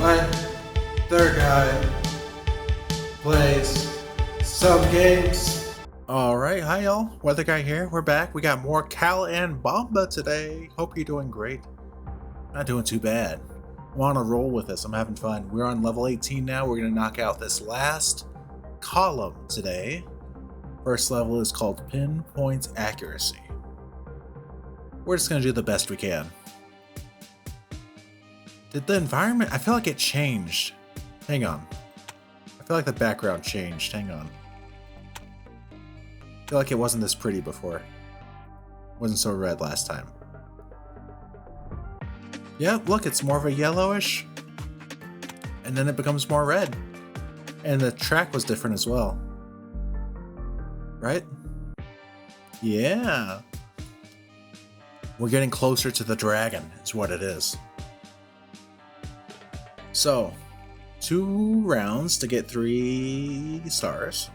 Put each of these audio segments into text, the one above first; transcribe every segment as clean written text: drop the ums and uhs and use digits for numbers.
My third guy plays some games. Alright, hi y'all. Weather Guy here. We're back. We got more Cal and Bomba today. Hope you're doing great. Not doing too bad. I'm on a roll with this. I'm having fun. We're on level 18 now. We're going to knock out this last column today. First level is called Pinpoint Accuracy. We're just going to do the best we can. Did the environment... I feel like it changed. Hang on. I feel like the background changed. Hang on. I feel like it wasn't this pretty before. It wasn't so red last time. Yep, look, it's more of a yellowish. And then it becomes more red. And the track was different as well. Right? Yeah. We're getting closer to the dragon, is what it is. So, 2 rounds to get 3 stars.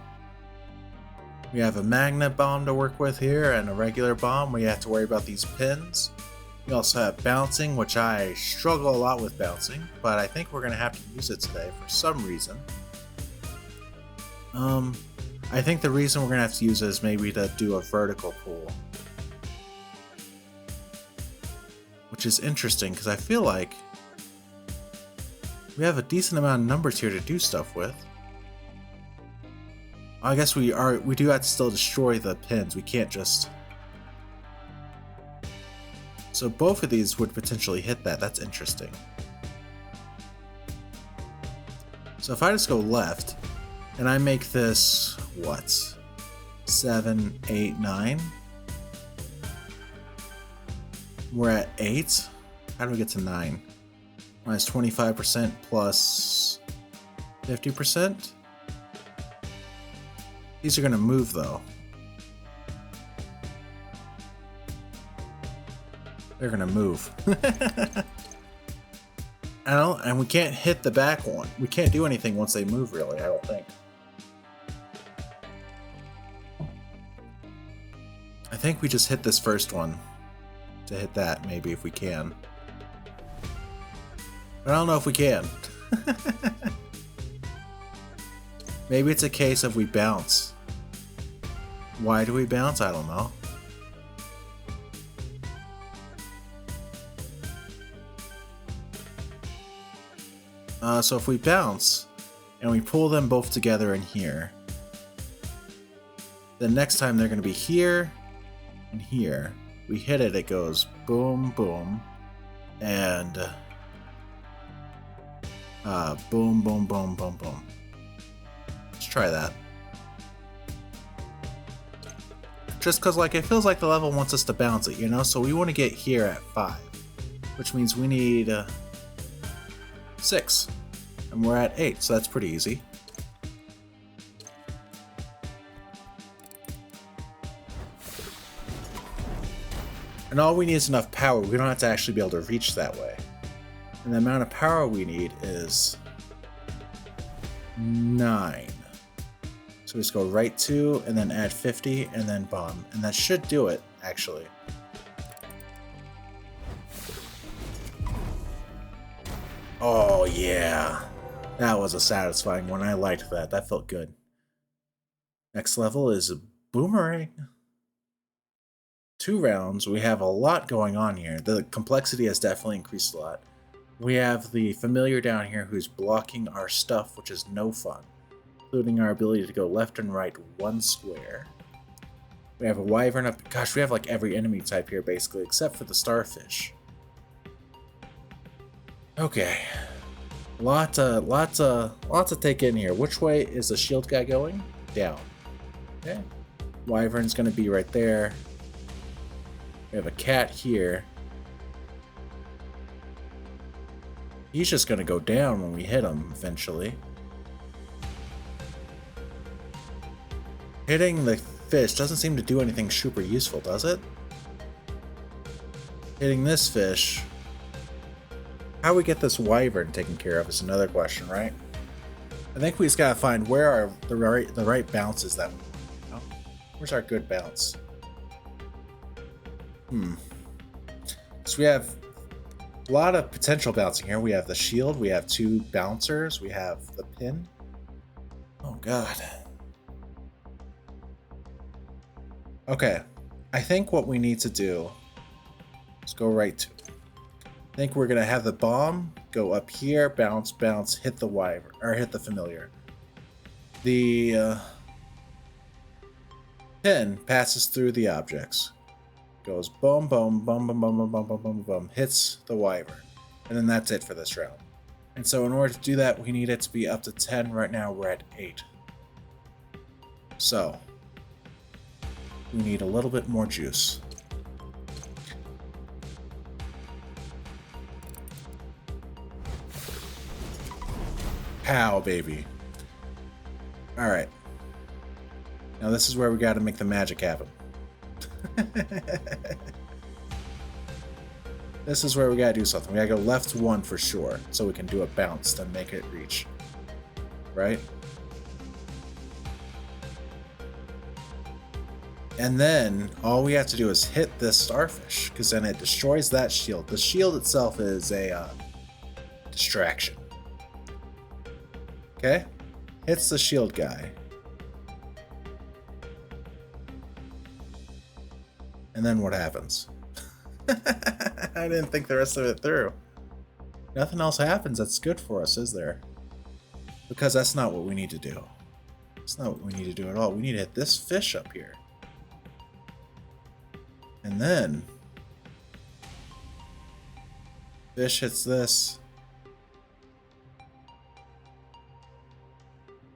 We have a magnet bomb to work with here and a regular bomb. We have to worry about these pins. We also have bouncing, which I struggle a lot with bouncing, but I think we're going to have to use it today for some reason. I think the reason we're going to have to use it is maybe to do a vertical pull. Which is interesting, because I feel like we have a decent amount of numbers here to do stuff with. I guess we do have to still destroy the pins. We can't just... So both of these would potentially hit that. That's interesting. So if I just go left, and I make this, what? 7, 8, 9? We're at 8? How do we get to 9? Minus 25% plus 50%? These are going to move though. They're going to move. And we can't hit the back one. We can't do anything once they move really, I don't think. I think we just hit this first one to hit that maybe if we can. But I don't know if we can. Maybe it's a case of we bounce. Why do we bounce? I don't know. So if we bounce and we pull them both together in here, then next time they're going to be here and here. We hit it, it goes boom, boom, and boom, boom, boom, boom, boom. Let's try that. Just because, like, it feels like the level wants us to bounce it, you know? So we want to get here at 5, which means we need 6, and we're at 8, so that's pretty easy. And all we need is enough power. We don't have to actually be able to reach that way. And the amount of power we need is 9. So we just go right 2 and then add 50 and then bomb. And that should do it, actually. Oh yeah. That was a satisfying one. I liked that. That felt good. Next level is Boomerang. 2 rounds. We have a lot going on here. The complexity has definitely increased a lot. We have the familiar down here who's blocking our stuff, which is no fun, including our ability to go left and right 1 square. We have a wyvern up. Gosh, we have like every enemy type here basically, except for the starfish. Okay, lots to take in here. Which way is the shield guy going? Down. Okay, wyvern's gonna be right there. We have a cat here. He's just gonna go down when we hit him eventually. Hitting the fish doesn't seem to do anything super useful, does it? Hitting this fish. How we get this wyvern taken care of is another question, right? I think we just gotta find where are the right bounces that we want, you know? Where's our good bounce? So we have A lot of potential bouncing here. We have the shield, we have 2 bouncers, we have the pin. Oh god. Okay, I think what we need to do is go right to. I think we're gonna have the bomb go up here, bounce, bounce, hit the wyvern, or hit the familiar. The pin passes through the objects, goes boom, boom, boom, boom, boom, boom, boom, boom, boom, boom, hits the wyvern, and then that's it for this round. And so in order to do that, we need it to be up to 10. Right now we're at 8. So we need a little bit more juice. Pow, baby. Alright. Now this is where we gotta make the magic happen. This is where we gotta do something. We gotta go left 1 for sure, so we can do a bounce to make it reach. Right? And then all we have to do is hit this starfish, because then it destroys that shield. The shield itself is a distraction. Okay? Hits the shield guy. And then what happens? I didn't think the rest of it through. Nothing else happens that's good for us, is there? Because that's not what we need to do. That's not what we need to do at all. We need to hit this fish up here. And then fish hits this.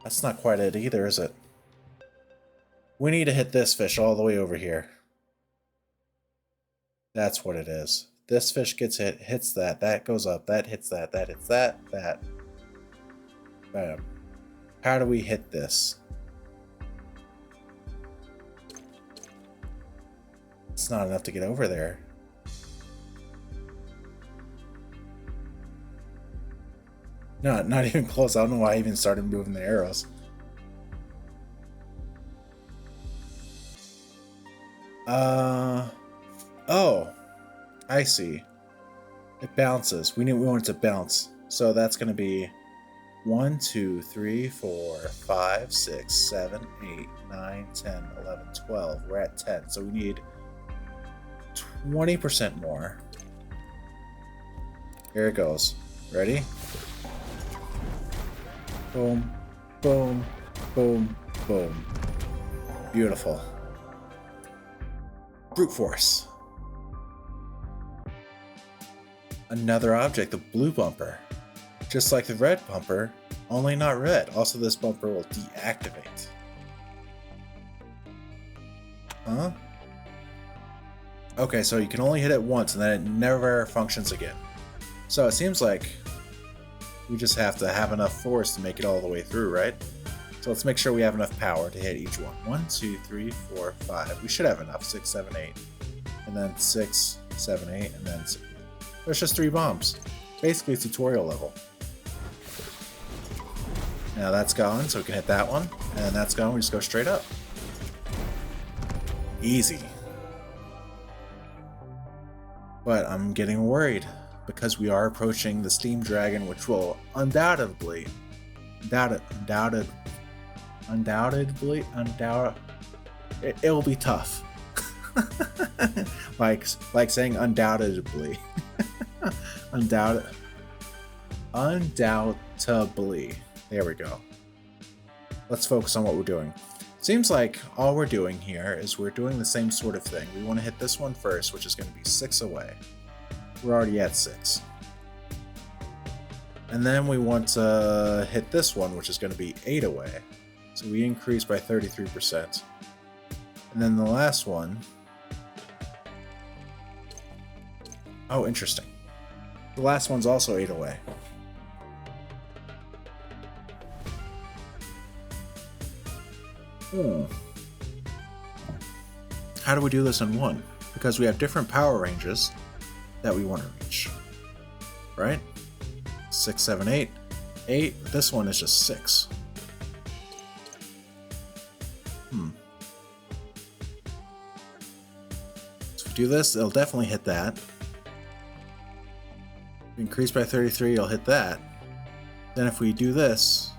That's not quite it either, is it? We need to hit this fish all the way over here. That's what it is. This fish gets hit, hits that, that goes up, that hits that, that hits that, that. Bam. How do we hit this? It's not enough to get over there. No, not even close. I don't know why I even started moving the arrows. Oh, I see. It bounces. We want it to bounce. So that's going to be 1, 2, 3, 4, 5, 6, 7, 8, 9, 10, 11, 12. We're at 10. So we need 20% more. Here it goes. Ready? Boom, boom, boom, boom. Beautiful. Brute force. Another object, the blue bumper. Just like the red bumper, only not red. Also, this bumper will deactivate. Huh? Okay, so you can only hit it once and then it never functions again. So it seems like we just have to have enough force to make it all the way through, right? So let's make sure we have enough power to hit each one. 1, 2, 3, 4, 5. We should have enough. 6, 7, 8. And then 6, 7, 8, and then 6. There's just 3 bombs. Basically tutorial level. Now that's gone, so we can hit that one. And that's gone, we just go straight up. Easy. But I'm getting worried, because we are approaching the Steam Dragon, which will undoubtedly, it'll be tough. like saying undoubtedly. Undoubtedly. There we go. Let's focus on what we're doing. Seems like all we're doing here is we're doing the same sort of thing. We want to hit this one first, which is going to be 6 away. We're already at 6. And then we want to hit this one, which is going to be 8 away. So we increase by 33%. And then the last one... Oh, interesting. The last one's also 8 away. How do we do this in one? Because we have different power ranges that we want to reach. Right? 6, 7, 8. 8. This one is just 6. So if we do this, it'll definitely hit that. increase by 33, it'll hit that. Then if we do this...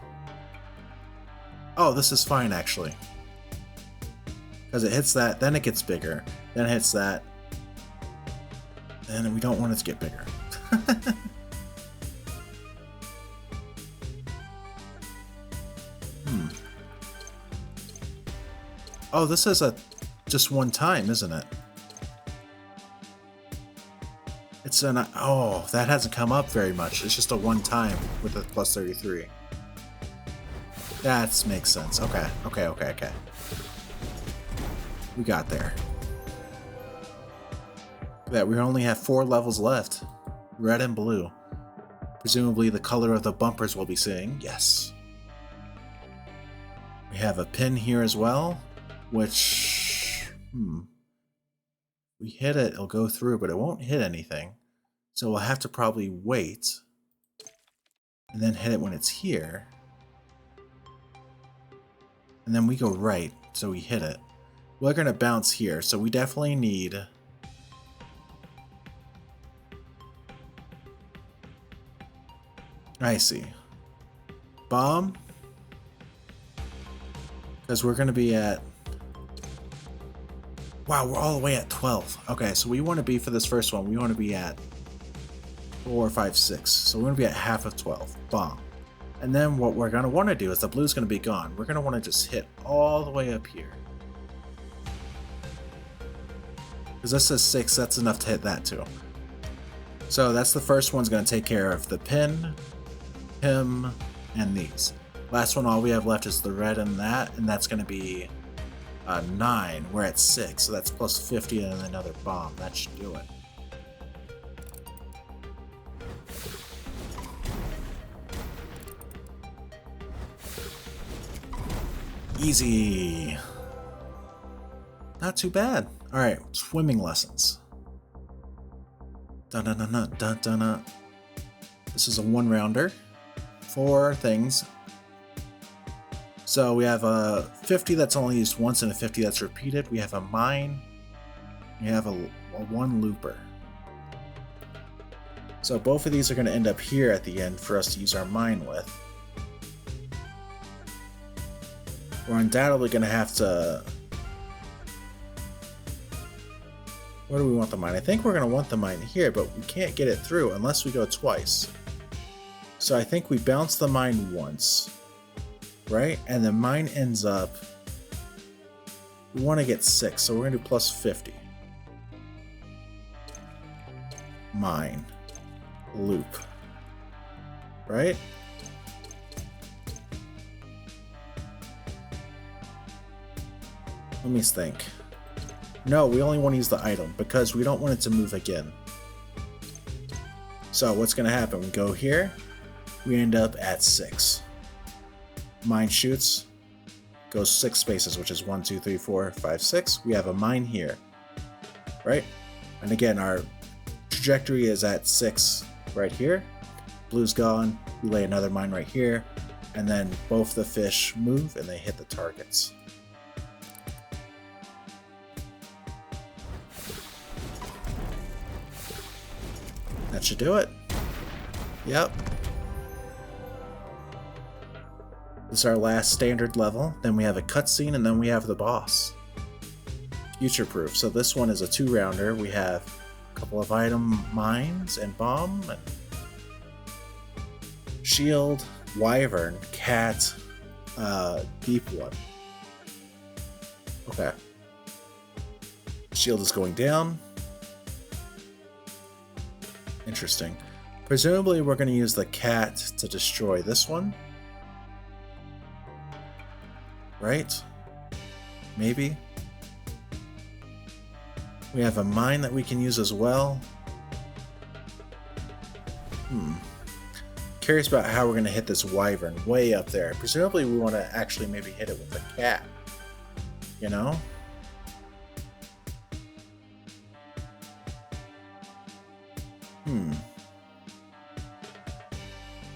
Oh, this is fine, actually. Because it hits that, then it gets bigger. Then it hits that. And we don't want it to get bigger. Oh, this is just one time, isn't it? It's an... Oh, that hasn't come up very much. It's just a one time with a plus 33. That makes sense. Okay. We got there. That we only have 4 levels left. Red and blue. Presumably the color of the bumpers we'll be seeing. Yes. We have a pin here as well, which... we hit it, it'll go through, but it won't hit anything. So we'll have to probably wait. And then hit it when it's here. And then we go right, so we hit it. We're going to bounce here, so we definitely need... I see. Bomb. Because we're going to be at... Wow, we're all the way at 12. Okay, so we want to be, for this first one, we want to be at 4, 5, 6. So we're going to be at half of 12. Bomb. And then what we're going to want to do is the blue's going to be gone. We're going to want to just hit all the way up here. Because this says 6, that's enough to hit that too. So that's the first one's going to take care of the pin, him, and these. Last one, all we have left is the red and that's going to be 9. We're at 6, so that's plus 50 and another bomb. That should do it. Easy. Not too bad. Alright, swimming lessons. Dun dun dun dun dun dun dun. This is a 1-rounder. 4 things. So we have a 50 that's only used once and a 50 that's repeated. We have a mine. We have a 1 looper. So both of these are going to end up here at the end for us to use our mine with. We're undoubtedly going to have to... Where do we want the mine? I think we're going to want the mine here, but we can't get it through unless we go twice. So I think we bounce the mine once, right? And the mine ends up... We want to get 6, so we're going to do plus 50. Mine. Loop. Right? Let me think. No, we only want to use the item because we don't want it to move again. So what's going to happen? We go here. We end up at 6. Mine shoots. Goes 6 spaces, which is 1, 2, 3, 4, 5, 6. We have a mine here. Right? And again, our trajectory is at 6 right here. Blue's gone. We lay another mine right here. And then both the fish move and they hit the targets. That should do it. Yep. This is our last standard level. Then we have a cutscene, and then we have the boss. Future proof. So this one is a 2-rounder. We have a couple of item mines and bomb, and shield, wyvern, cat, deep one. Okay. Shield is going down. Interesting. Presumably we're going to use the cat to destroy this one. Right? Maybe? We have a mine that we can use as well. Curious about how we're going to hit this wyvern way up there. Presumably we want to actually maybe hit it with the cat. You know?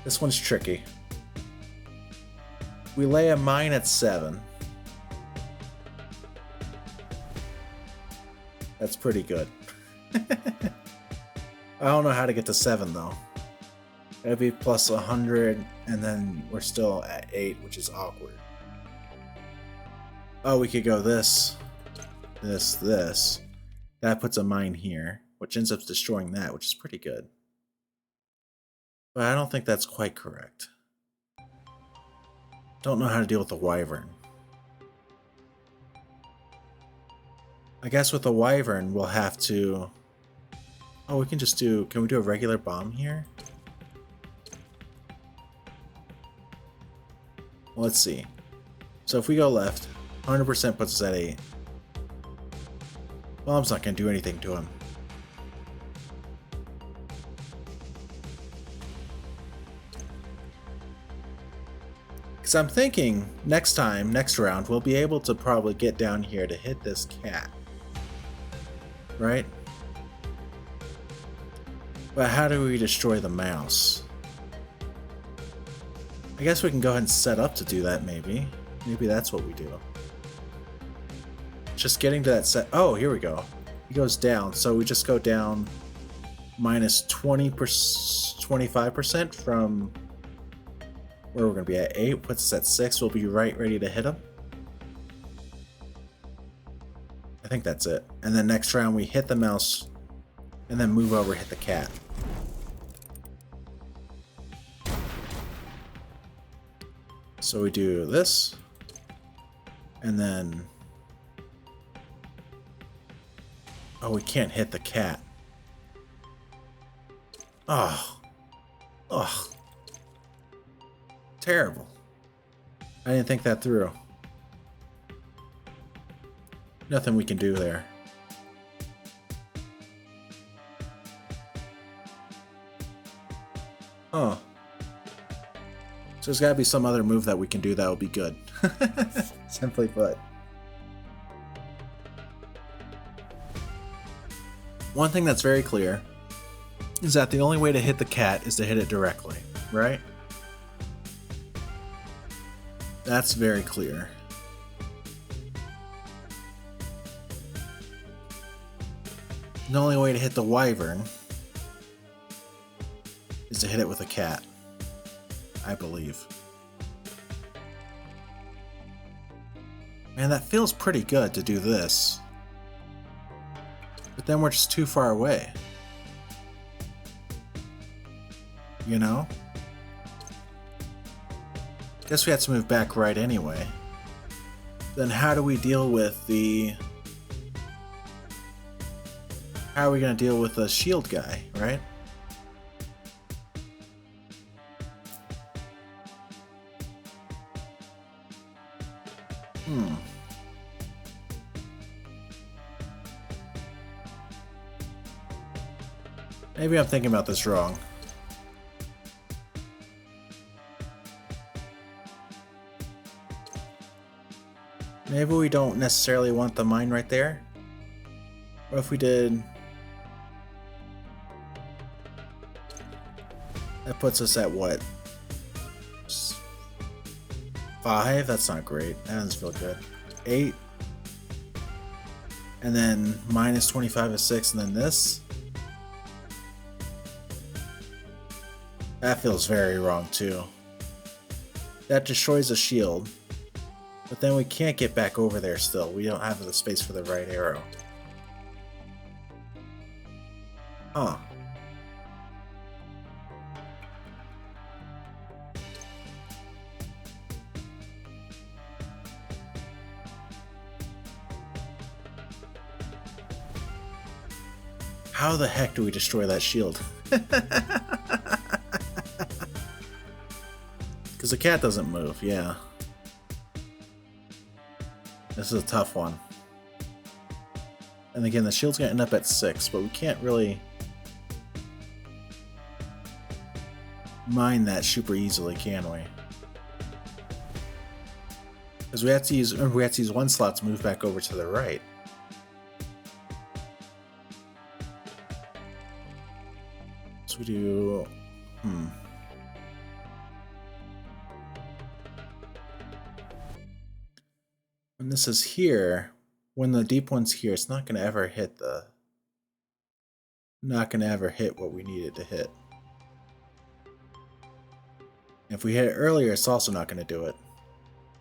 This one's tricky. We lay a mine at 7. That's pretty good. I don't know how to get to 7 though. It'd be plus 100, and then we're still at 8, which is awkward. Oh, we could go this. This. That puts a mine here, which ends up destroying that, which is pretty good. But I don't think that's quite correct. Don't know how to deal with the wyvern. I guess with the wyvern, we'll have to... Oh, we can just do... Can we do a regular bomb here? Well, let's see. So if we go left, 100% puts us at 8. Bomb's not going to do anything to him. Because I'm thinking next round, we'll be able to probably get down here to hit this cat. Right? But how do we destroy the mouse? I guess we can go ahead and set up to do that, maybe. Maybe that's what we do. Just getting to that set. Oh, here we go. He goes down, so we just go down minus 25% from where we're going to be at 8. Puts us at 6. We'll be right ready to hit him. I think that's it. And then next round we hit the mouse and then move over, hit the cat. So we do this, and then... Oh, we can't hit the cat. Oh. Oh. Terrible. I didn't think that through. Nothing we can do there. Oh. So there's gotta be some other move that we can do that will be good. Simply put. One thing that's very clear is that the only way to hit the cat is to hit it directly, right? That's very clear. The only way to hit the wyvern is to hit it with a cat, I believe. Man, that feels pretty good to do this. But then we're just too far away. You know? Guess we had to move back right anyway. Then how do we deal with the... How are we going to deal with the shield guy, right? Maybe I'm thinking about this wrong. Maybe we don't necessarily want the mine right there. What if we did... That puts us at what? 5? That's not great. That doesn't feel good. 8. And then minus 25 is 6, and then this. That feels very wrong too. That destroys a shield. But then we can't get back over there still. We don't have the space for the right arrow. Huh. How the heck do we destroy that shield? Because the cat doesn't move, yeah. This is a tough one. And again, the shield's gonna end up at 6, but we can't really mine that super easily, can we? Because we have to use, remember, we have to use one slot to move back over to the right. So we do... When this is here, when the deep one's here, it's not going to ever hit the... Not going to ever hit what we need it to hit. If we hit it earlier, it's also not going to do it.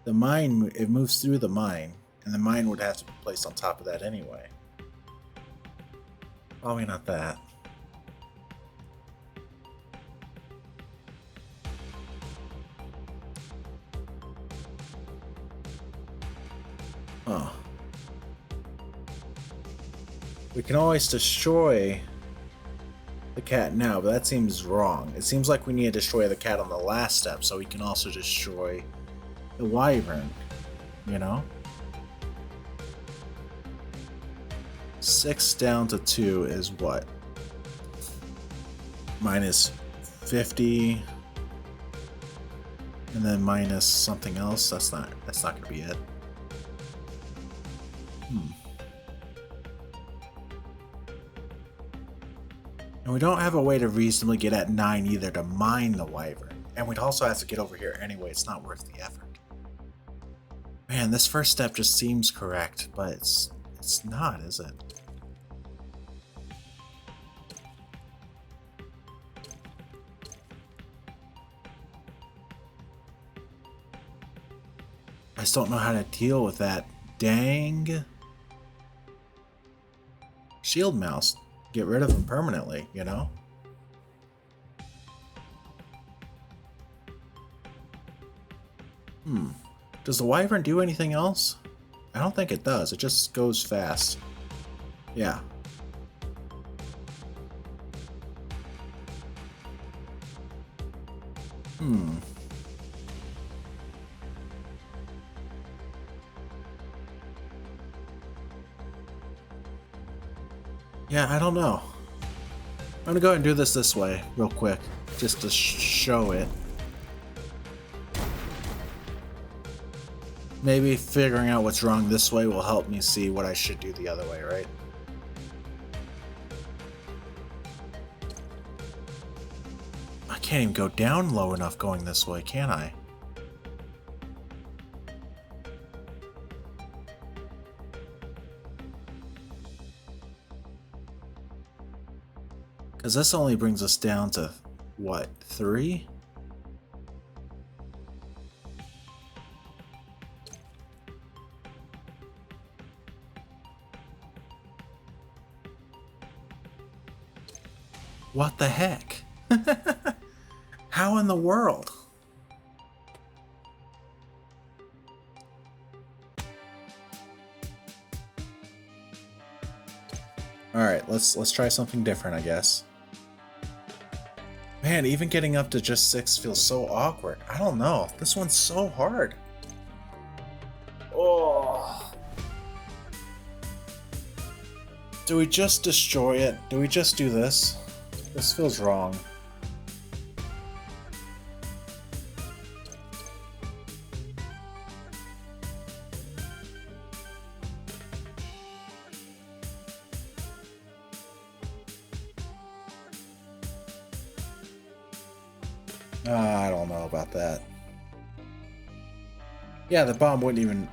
The mine, it moves through the mine, and the mine would have to be placed on top of that anyway. Probably not that. Huh. We can always destroy the cat now, but that seems wrong. It seems like we need to destroy the cat on the last step so we can also destroy the wyvern, you know? 6 down to 2 is what? Minus 50, and then minus something else. That's not gonna be it. And we don't have a way to reasonably get at 9 either to mine the wyvern. And we'd also have to get over here anyway. It's not worth the effort. Man, this first step just seems correct, but it's not, is it? I just don't know how to deal with that dang shield mouse. Get rid of him permanently, you know? Does the wyvern do anything else? I don't think it does. It just goes fast. Yeah. Yeah, I don't know. I'm gonna go ahead and do this way, real quick, just to show it. Maybe figuring out what's wrong this way will help me see what I should do the other way, right? I can't even go down low enough going this way, can I? Because this only brings us down to, what, 3? What the heck? How in the world? Alright, let's try something different, I guess. Man, even getting up to just 6 feels so awkward. I don't know. This one's so hard. Oh. Do we just destroy it? Do we just do this? This feels wrong. I don't know about that. Yeah, the bomb wouldn't even...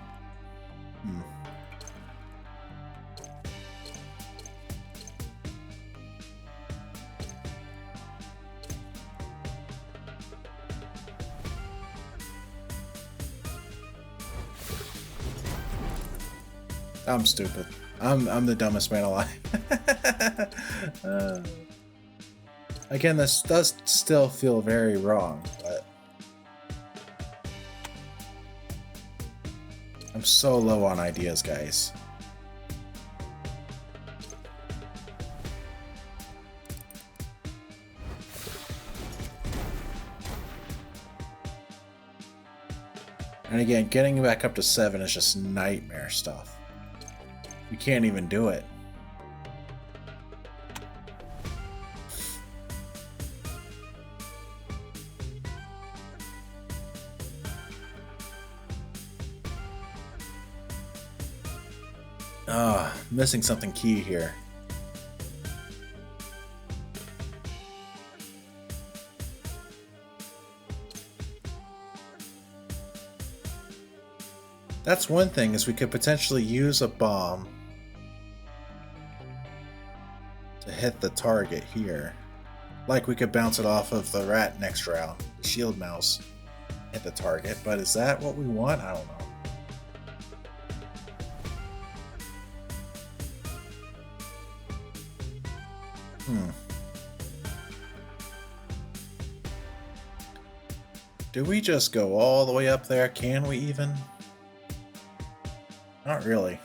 I'm stupid. I'm the dumbest man alive. Again, this does still feel very wrong, but I'm so low on ideas, guys. And again, getting back up to 7 is just nightmare stuff. We can't even do it. Missing something key here. That's one thing, is we could potentially use a bomb to hit the target here. Like we could bounce it off of the rat next round, the shield mouse. hit the target, but is that what we want? I don't know. Do we just go all the way up there? Can we even? Not really.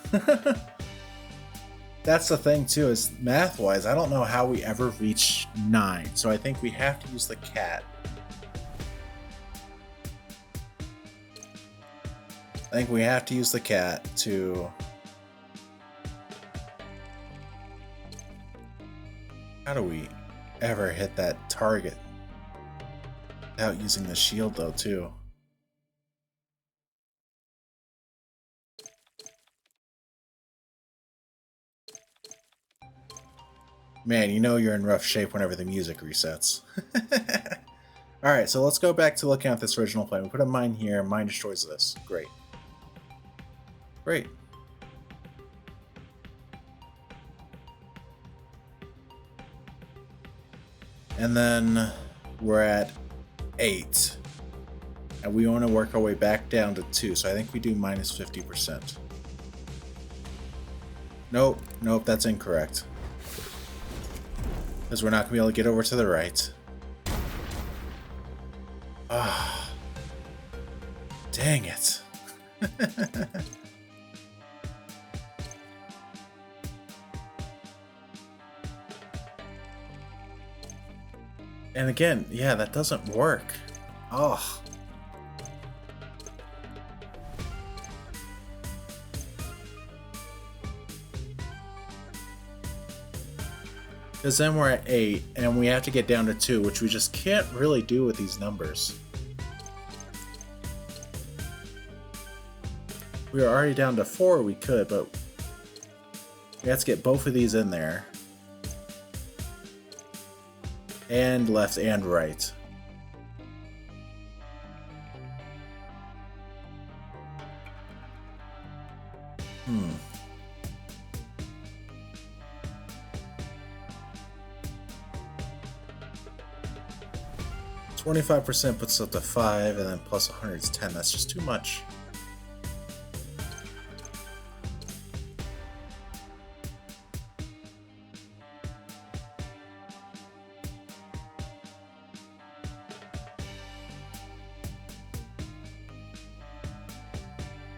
That's the thing too, is math-wise, I don't know how we ever reach 9, so I think we have to use the cat. I think we have to use the cat to... How do we ever hit that target? Without using the shield though, too. Man, you know you're in rough shape whenever the music resets. Alright, so let's go back to looking at this original plan. We put a mine here, mine destroys this. Great. Great. And then we're at 8. And we want to work our way back down to 2, so I think we do minus 50%. Nope, nope, that's incorrect. Because we're not going to be able to get over to the right. Ah. Dang it. And again, yeah, that doesn't work. Oh. Because then we're at 8, and we have to get down to 2, which we just can't really do with these numbers. We were already down to 4, we could, but we have to get both of these in there. And left and right. Hmm. "25% puts us up to 5, and then plus 100 is 10. That's just too much.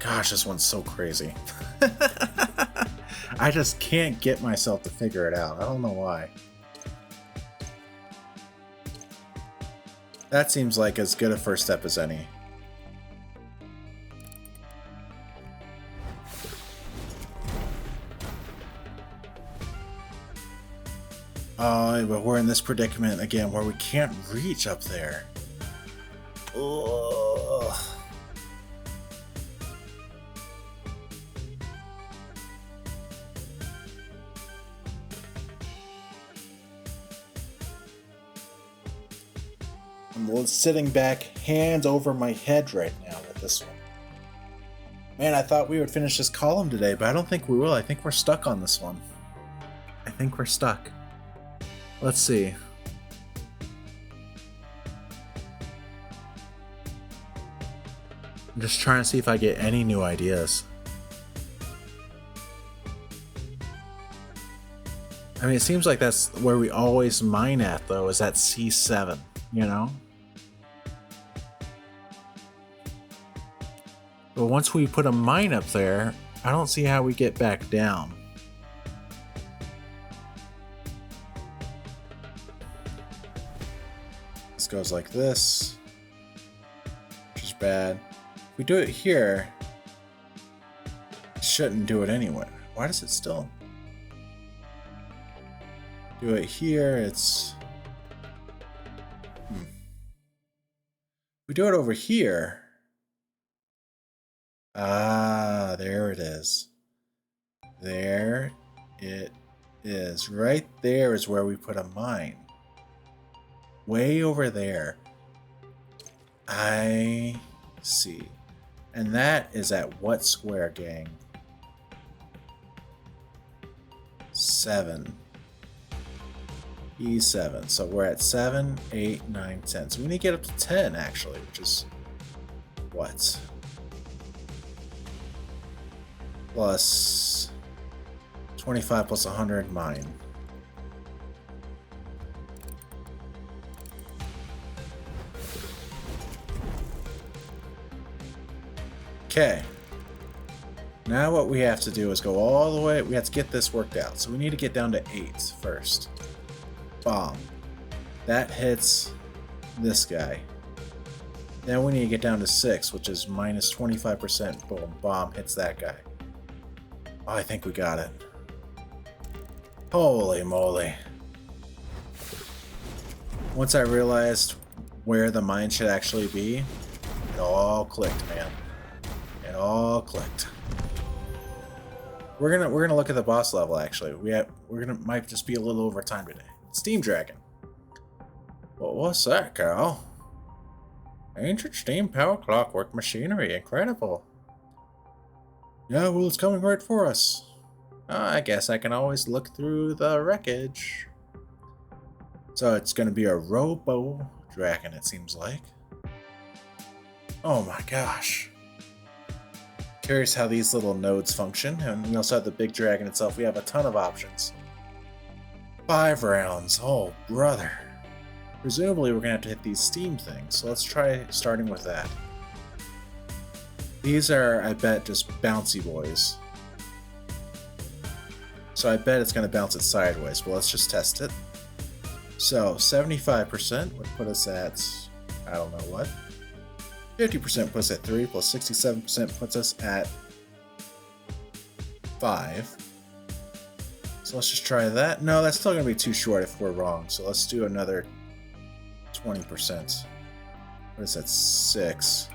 Gosh, this one's so crazy. I just can't get myself to figure it out. I don't know why. That seems like as good a first step as any. But we're in this predicament again where we can't reach up there. Ugh. I'm sitting back, hands over my head right now with this one. Man, I thought we would finish this column today, but I don't think we will. I think we're stuck on this one. I think we're stuck. Let's see. I'm just trying to see if I get any new ideas. I mean, it seems like that's where we always mine at, though, is at C7, you know? But once we put a mine up there, I don't see how we get back down. This goes like this, which is bad. If we do it here, it shouldn't do it anyway. Why does it still do it here? It's... We do it over here. Ah, there it is. There it is. Right there is where we put a mine. Way over there. I see. And that is at what square, gang? 7. E7. So we're at 7, 8, 9, 10. So we need to get up to 10, actually, which is what? Plus 25 plus 100, mine. Okay. Now what we have to do is go all the way. We have to get this worked out. So we need to get down to 8 first. Bomb. That hits this guy. Then we need to get down to 6, which is minus 25%. Boom. Bomb hits that guy. Oh, I think we got it. Holy moly. Once I realized where the mine should actually be, it all clicked, man. It all clicked. We're gonna look at the boss level actually. Might just be a little over time today. Steam Dragon. Well, what's that, Cal? Ancient steam power clockwork machinery, incredible. Yeah, well, it's coming right for us. I guess I can always look through the wreckage. So it's gonna be a Robo Dragon, it seems like. Oh my gosh. Curious how these little nodes function, and we also have the big dragon itself. We have a ton of options. 5 rounds, oh brother. Presumably we're gonna have to hit these steam things, so let's try starting with that. These are, I bet, just bouncy boys. So I bet it's gonna bounce it sideways, but let's just test it. So 75% would put us at, I don't know what. 50% puts us at 3, plus 67% puts us at 5. So let's just try that. No, that's still going to be too short if we're wrong. So let's do another 20%. What is that? 6.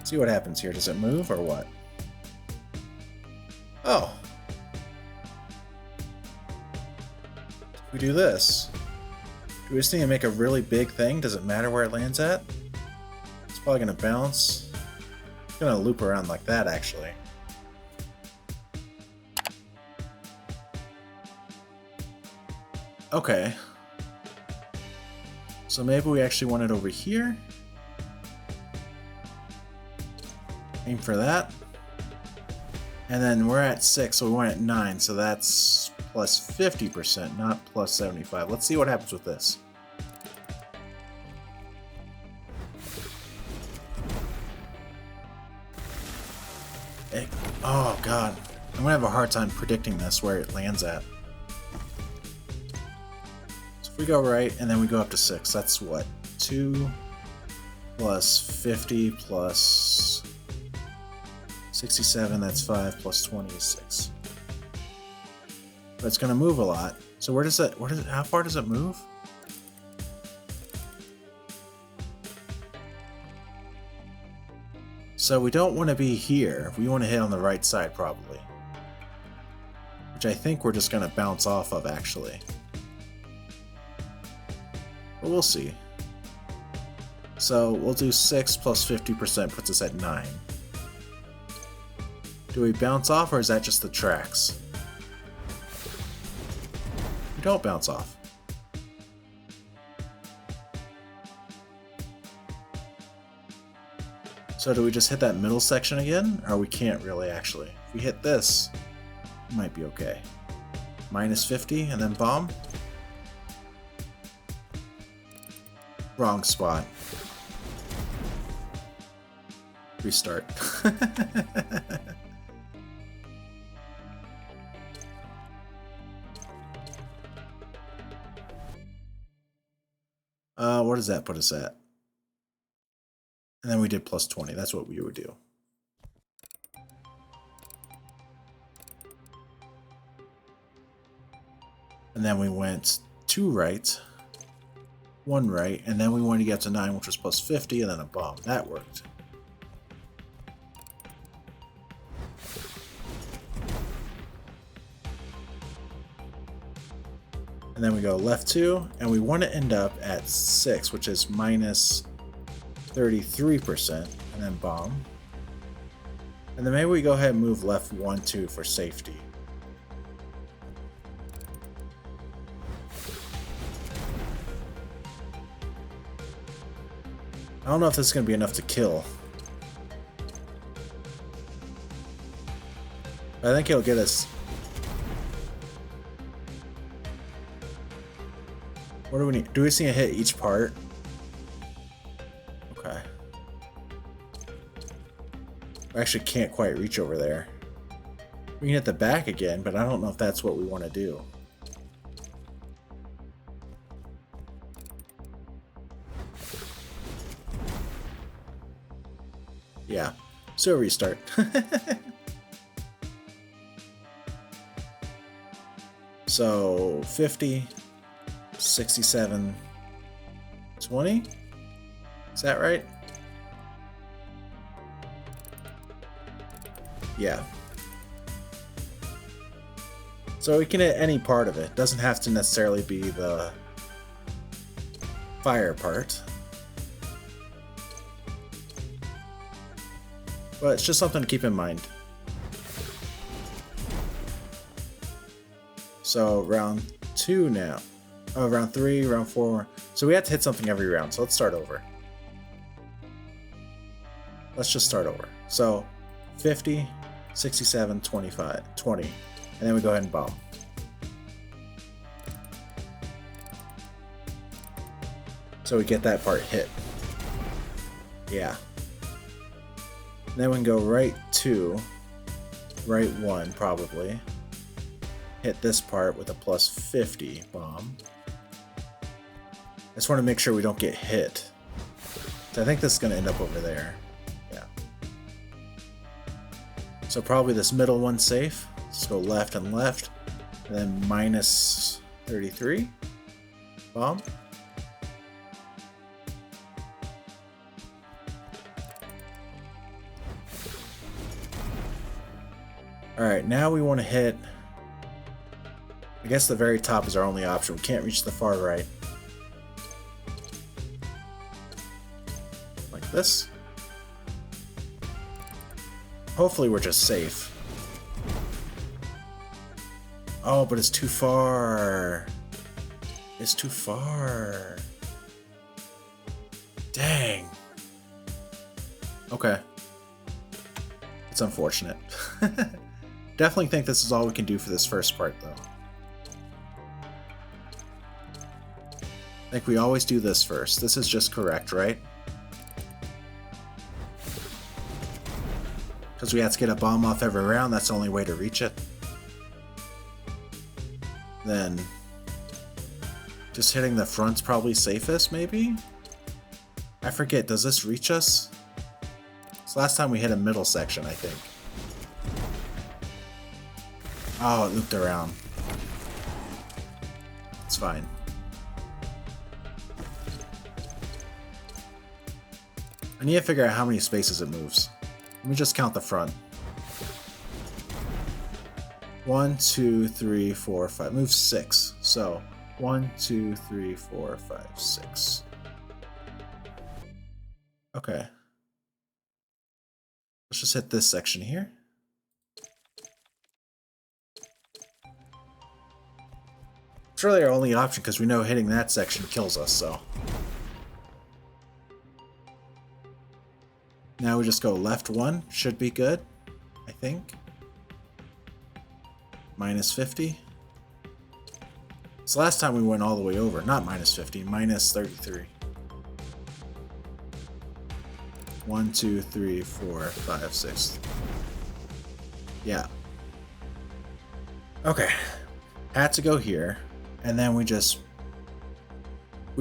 See what happens here. Does it move or what? Oh. If we do this, do we just need to make a really big thing? Does it matter where it lands at? Probably gonna bounce. It's gonna loop around like that actually. Okay. So maybe we actually want it over here. Aim for that. And then we're at 6, so we want it at 9, so that's plus 50%, not plus 75. Let's see what happens with this. Oh god, I'm gonna have a hard time predicting this where it lands at. So if we go right and then we go up to 6, that's what? 2 plus 50 plus 67, that's 5 plus 20 is 6. But it's gonna move a lot. So how far does it move? So we don't want to be here. We want to hit on the right side probably. Which I think we're just going to bounce off of actually. But we'll see. So we'll do 6 plus 50% puts us at 9. Do we bounce off or is that just the tracks? We don't bounce off. So do we just hit that middle section again? Or we can't really actually. If we hit this, it might be okay. Minus 50 and then bomb. Wrong spot. Restart. What does that put us at? And then we did plus 20. That's what we would do. And then we went 2 right, 1 right, and then we wanted to get up to 9, which was plus 50, and then a bomb. That worked. And then we go left 2, and we want to end up at 6, which is minus 33%, and then bomb. And then maybe we go ahead and move left 1, 2 for safety. I don't know if this is going to be enough to kill. I think he'll get us. What do we need? Do we see a hit each part? Okay. I actually can't quite reach over there. We can hit the back again, but I don't know if that's what we want to do. Yeah. So restart. So 50, 67, 20? Is that right? Yeah. So we can hit any part of it. Doesn't have to necessarily be the fire part. But it's just something to keep in mind. So round 2 now. Oh, round 3, round 4. So we have to hit something every round. So let's start over. Let's just start over. So 50, 67, 25, 20. And then we go ahead and bomb. So we get that part hit. Yeah. And then we can go right 2, right 1 probably. Hit this part with a plus 50 bomb. I just want to make sure we don't get hit. So I think this is going to end up over there. Yeah. So probably this middle one's safe. Let's go left and left. And then minus 33. Bomb. Alright, now we want to hit... I guess the very top is our only option. We can't reach the far right. Like this. Hopefully we're just safe. Oh, but it's too far. It's too far. Dang. Okay. It's unfortunate. Definitely think this is all we can do for this first part, though. I think we always do this first. This is just correct, right? Because we have to get a bomb off every round, that's the only way to reach it. Then... just hitting the front's probably safest, maybe? I forget, does this reach us? So last time we hit a middle section, I think. Oh, it looped around. It's fine. I need to figure out how many spaces it moves. Let me just count the front. 1, 2, 3, 4, 5. Moves 6. So 1, 2, 3, 4, 5, 6. Okay. Let's just hit this section here. It's really our only option because we know hitting that section kills us, so. Now we just go left 1, should be good, I think. Minus 50. So last time we went all the way over, not minus 50, minus 33. 1, 2, 3, 4, 5, 6. Yeah. Okay. Had to go here, and then we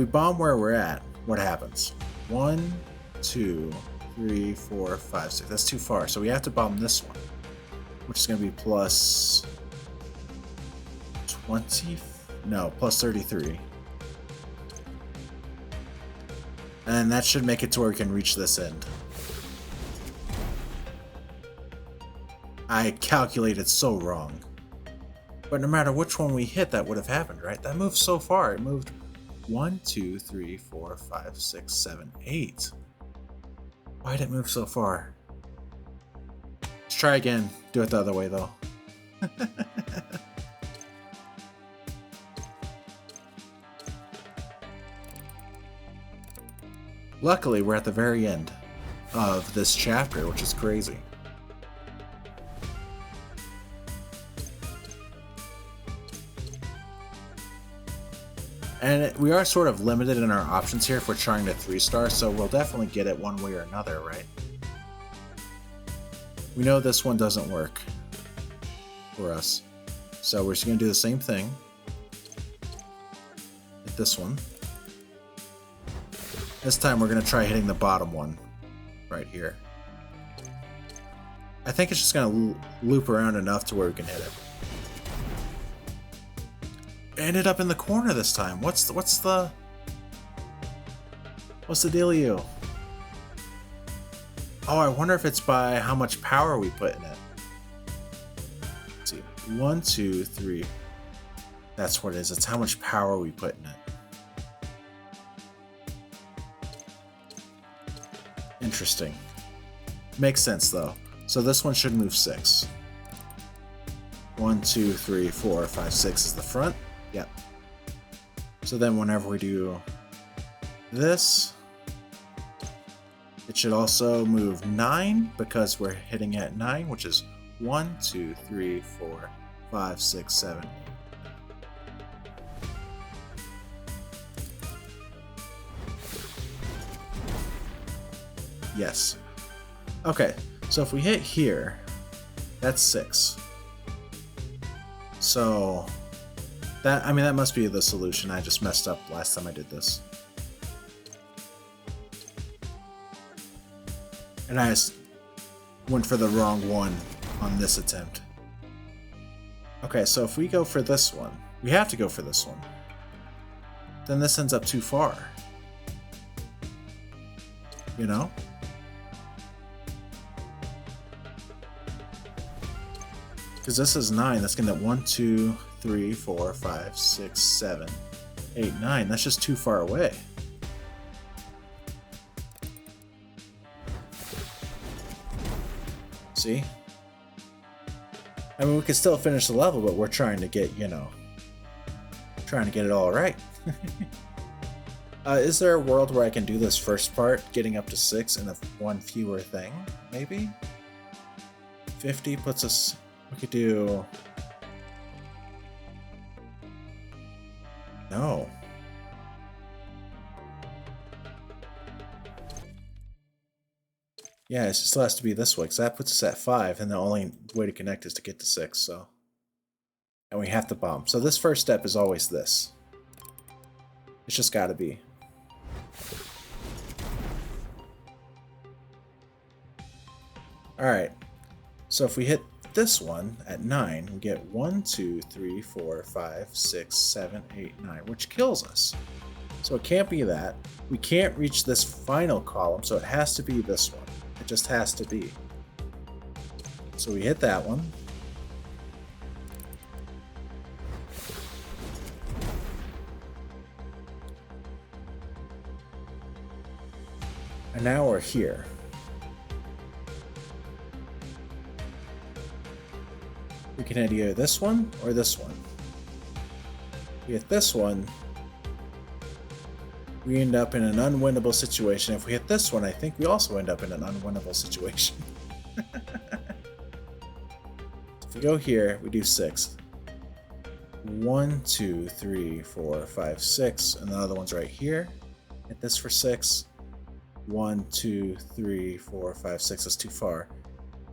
bomb where we're at. What happens? 1, 2, 3, 4, 5, 6. That's too far, so we have to bomb this one, which is going to be plus 20. No, plus 33. And that should make it to where we can reach this end. I calculated so wrong. But no matter which one we hit, that would have happened, right? That moved so far. It moved 1, 2, 3, 4, 5, 6, 7, 8. Why did it move so far? Let's try again. Do it the other way, though. Luckily, we're at the very end of this chapter, which is crazy. And we are sort of limited in our options here if we're trying to 3-star, so we'll definitely get it one way or another, right? We know this one doesn't work for us. So we're just going to do the same thing. Hit this one. This time we're going to try hitting the bottom one right here. I think it's just going to loop around enough to where we can hit it. Ended up in the corner this time. What's the dealio? Oh, I wonder if it's by how much power we put in it. Let's see. 1, 2, 3. That's what it is. It's how much power we put in it. Interesting. Makes sense though. So this one should move 6. 1, 2, 3, 4, 5, 6 is the front. Yep. So then whenever we do this, it should also move 9 because we're hitting at 9, which is 1, 2, 3, 4, 5, 6, 7, 8. Yes. Okay, so if we hit here, that's 6. So that must be the solution. I just messed up last time I did this. And I just went for the wrong one on this attempt. Okay, so if we go for this one, we have to go for this one. Then this ends up too far. You know? Because this is 9, that's gonna 1, 2, 3, 4, 5, 6, 7, 8, 9. That's just too far away. See? I mean, we could still finish the level, but we're trying to get, trying to get it all right. Is there a world where I can do this first part, getting up to 6 in a one fewer thing? Maybe? 50 puts us... We could do... No. Yeah, it still has to be this way, because that puts us at 5, and the only way to connect is to get to 6, so... And we have to bomb. So this first step is always this. It's just gotta be. Alright. So if we hit this one at 9, we get 1, 2, 3, 4, 5, 6, 7, 8, 9, which kills us. So it can't be that. We can't reach this final column, so it has to be this one. It just has to be. So we hit that one. And now we're here. We can hit either this one or this one. If we hit this one, we end up in an unwinnable situation. If we hit this one, I think we also end up in an unwinnable situation. If we go here, we do 6. 1, 2, 3, 4, 5, 6, and the other one's right here. Hit this for 6. 1, 2, 3, 4, 5, 6. That's too far.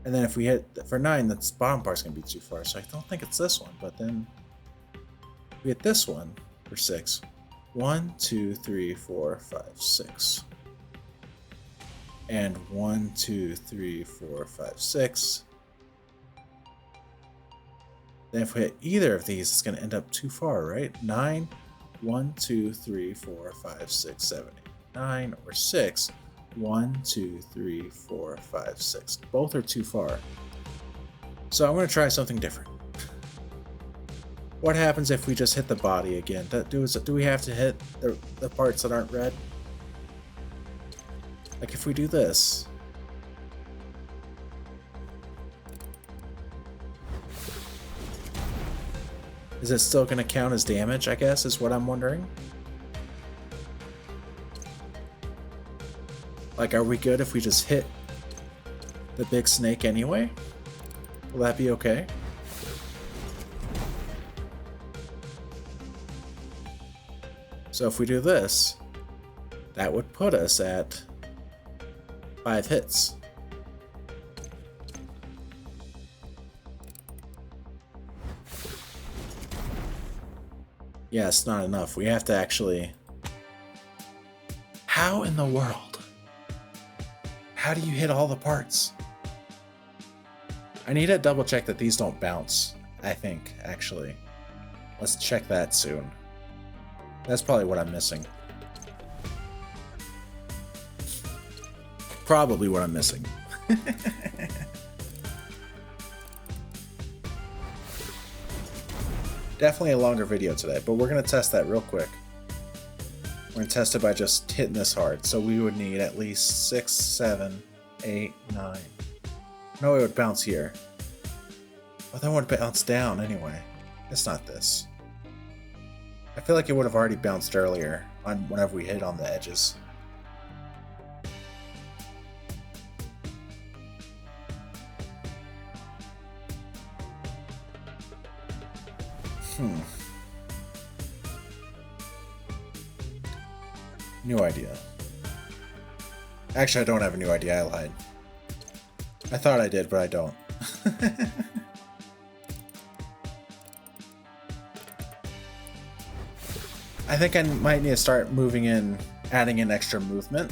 And then if we hit for 9, that's bottom part's gonna be too far. So I don't think it's this one. But then we hit this one for 6. 1, 2, 3, 4, 5, 6. And 1, 2, 3, 4, 5, 6. Then if we hit either of these, it's gonna end up too far, right? 9, 1, 2, 3, 4, 5, 6, 7, 8, 9, or 6. 1, 2, 3, 4, 5, 6. Both are too far. So I'm going to try something different. What happens if we just hit the body again? Do we have to hit the parts that aren't red? Like if we do this. Is it still going to count as damage, I guess, is what I'm wondering? Like, are we good if we just hit the big snake anyway? Will that be okay? So if we do this, that would put us at 5 hits. Yeah, it's not enough. We have to actually... How in the world? How do you hit all the parts? I need to double check that these don't bounce, I think, actually. Let's check that soon. That's probably what I'm missing. Probably what I'm missing. Definitely a longer video today, but we're going to test that real quick. We're going to test it by just hitting this hard. So we would need at least 6, 7, 8, 9. No, it would bounce here. Well, then it would bounce down anyway. It's not this. I feel like it would have already bounced earlier on whenever we hit on the edges. New idea. Actually, I don't have a new idea. I lied. I thought I did, but I don't. I think I might need to start moving in, adding in extra movement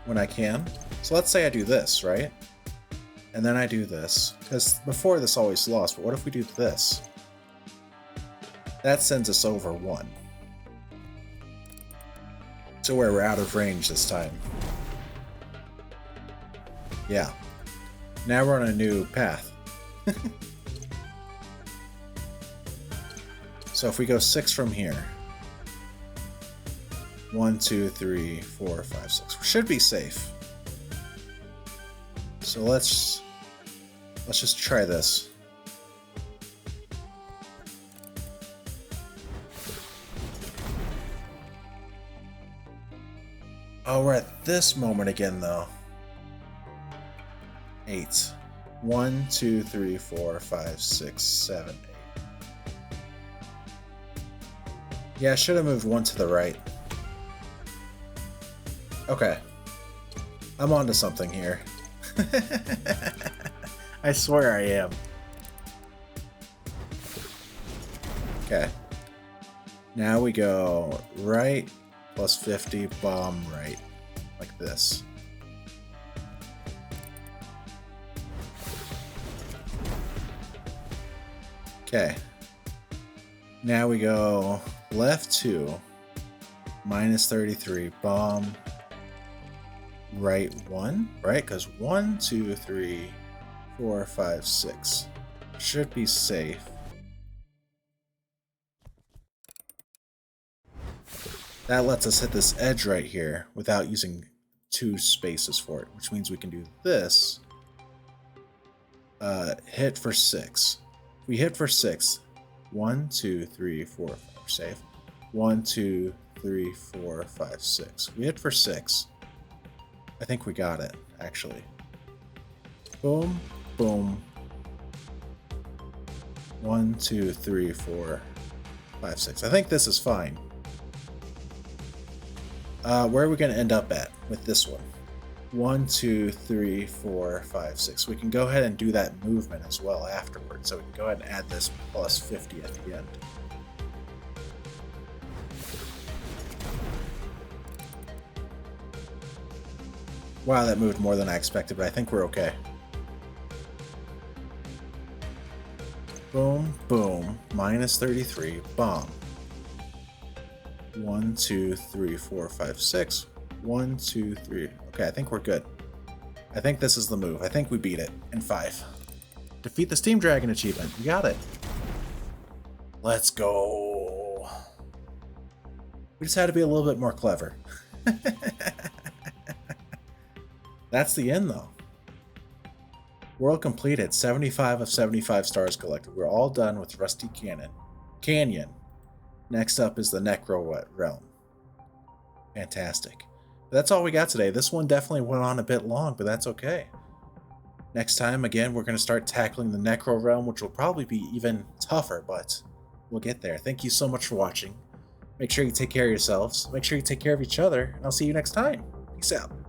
when I can. So let's say I do this, right? And then I do this, because before this always lost, but what if we do this? That sends us over 1. To where we're out of range this time. Yeah. Now we're on a new path. So if we go 6 from here. 1, 2, 3, 4, 5, 6. We should be safe. So let's just try this. Oh, we're at this moment again, though. 8. 1, 2, 3, 4, 5, 6, 7, 8. Yeah, I should have moved 1 to the right. Okay. I'm onto something here. I swear I am. Okay. Now we go right plus 50, bomb right. Like this. Okay. Now we go left 2, minus 33, bomb right 1, right? Because 1, 2, 3, 4, 5, 6 should be safe. That lets us hit this edge right here without using 2 spaces for it, which means we can do this. Hit for 6. If we hit for 6, 1, 2, 3, 4, 5, safe. 1, 2, 3, 4, 5, 6. We hit for 6. I think we got it, actually. Boom, boom. 1, 2, 3, 4, 5, 6. I think this is fine. Where are we going to end up at with this one? 1, 2, 3, 4, 5, 6. We can go ahead and do that movement as well afterwards. So we can go ahead and add this plus 50 at the end. Wow, that moved more than I expected, but I think we're okay. Boom, boom, minus 33, bomb. 1, 2, 3, 4, 5, 6. 1, 2, 3. Okay, I think we're good. I think this is the move. I think we beat it in 5. Defeat the Steam Dragon achievement. We got it. Let's go. We just had to be a little bit more clever. That's the end, though. World completed. 75 of 75 stars collected. We're all done with Rusty Canyon. Next up is the Necro Realm. Fantastic. But that's all we got today. This one definitely went on a bit long, but that's okay. Next time, again, we're going to start tackling the Necro Realm, which will probably be even tougher, but we'll get there. Thank you so much for watching. Make sure you take care of yourselves. Make sure you take care of each other. And I'll see you next time. Peace out.